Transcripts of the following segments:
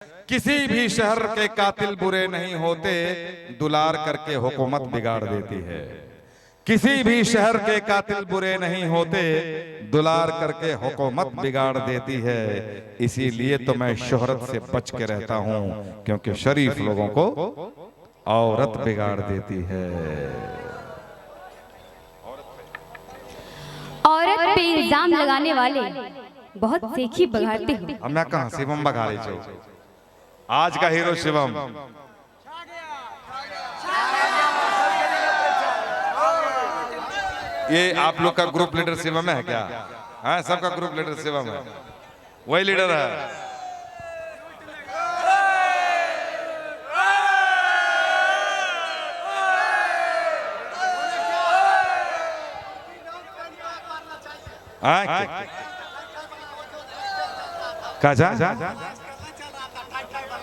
किसी भी शहर के कातिल बुरे नहीं होते, दुलार करके हुकूमत बिगाड़ देती है। किसी भी शहर के कातिल बुरे नहीं होते, दुलार करके हुकूमत बिगाड़ देती है। इसीलिए तो मैं शोहरत से बच के रहता हूं, क्योंकि शरीफ लोगों को औरत बिगाड़ देती है। औरत पे इल्जाम लगाने वाले बहुत सेखी बघाड़ते हो। अब मैं कहां शिवम बघारे छो, आज का हीरो शिवम। ये आप लोग का ग्रुप लीडर शिवम है क्या? हाँ, सबका ग्रुप लीडर शिवम है, वही लीडर है।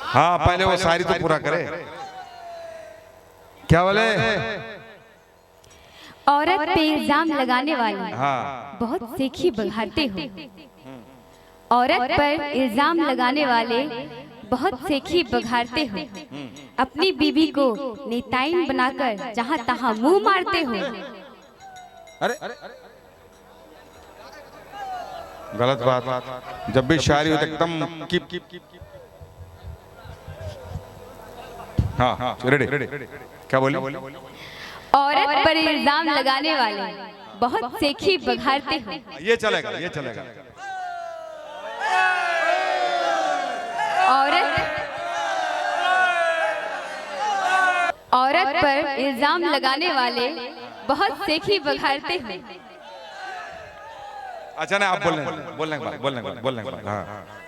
हाँ, पहले वो शायरी तो पूरा करे। क्या बोले? औरत पे इल्जाम लगाने वाले हाँ, बहुत सेखी बघाड़ते हो। औरत पर इल्जाम लगाने वाले बहुत सेखी बघाड़ते हो। अपनी बीवी को नेताइन बनाकर जहाँ तहाँ मुंह मारते हो। अरे गलत बात। जब भी शायरी हो तो एकदम कीप। हाँ, रेडी। क्या बोली? औरत पर इल्जाम लगाने वाले बहुत सेखी बघाड़ते हो। ये चलेगा। औरत पर इल्जाम लगाने वाले बहुत सेखी बघाड़ते हो। अच्छा ना, आप बोलने के बाद हाँ,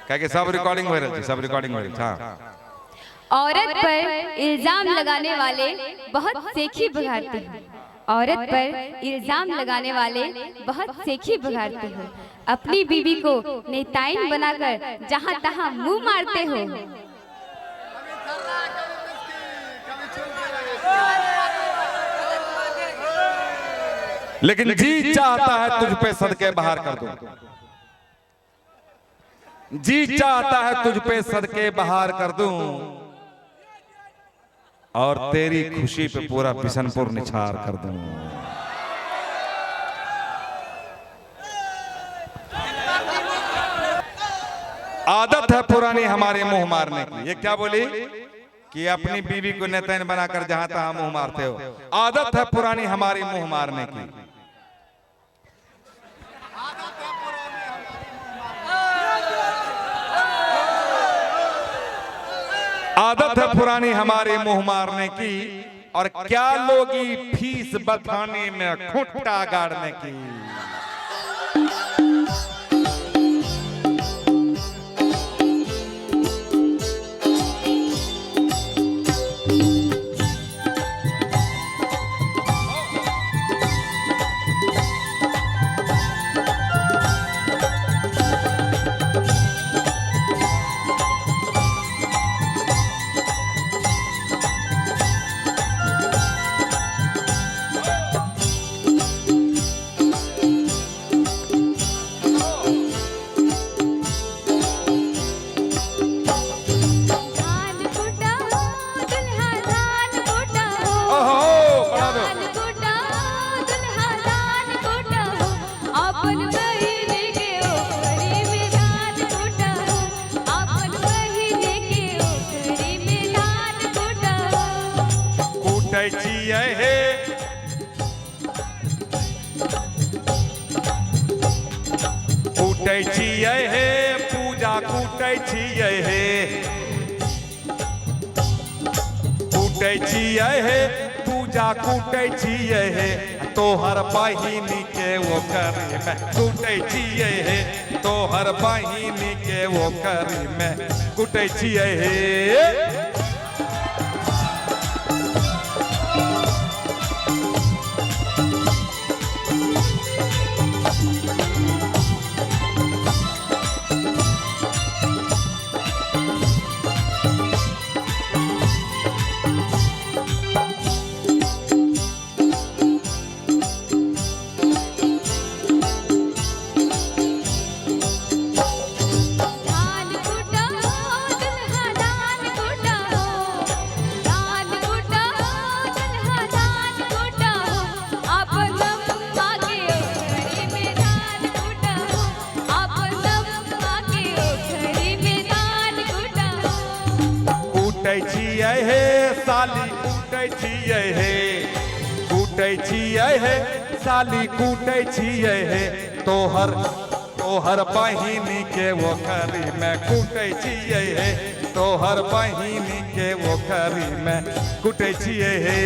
क्या कि सब रिकॉर्डिंग हो रही है। हाँ, औरत पर इल्जाम लगाने वाले बहुत सेखी बघाड़ते हो। औरत पर इल्जाम लगाने वाले बहुत सेखी बघाड़ते हो। अपनी बीवी को नेताइन बनाकर जहाँ तहाँ मुंह मारते हो। लेकिन जी चाहता है तुझ पे सदके बहार कर दूं। जी चाहता है तुझ पे सदके बहार कर दूं, और तेरी खुशी पे पूरा बिशनपुर निछार कर दूं। आदत है पुरानी हमारे मुंह मारने की। ये क्या बोली कि अपनी बीवी को नेताइन बनाकर जहां तहां मुंह मारते हो। आदत है पुरानी हमारी मुंह मारने की। आदत है पुरानी हमारे मुंह मारने की, और क्या लोगी फीस बताने में खूंटा गाड़ने की। पूजा कूटै छियै हे, पूजा कूटै छियै हे। तोहर बहिनी के वो करी में कूटै छियै हे, तोहर बहिनी के वो करी में कूटै छियै हे। धान कुटा दुल्हा छियै हे साली कूटै छियै हे, कूटै छियै हे साली कूटै छियै हे, तोहर तोहर बहिनी के ओखरी में कूटै छियै हे, तोहर बहिनी के ओखरी में कूटै छियै हे।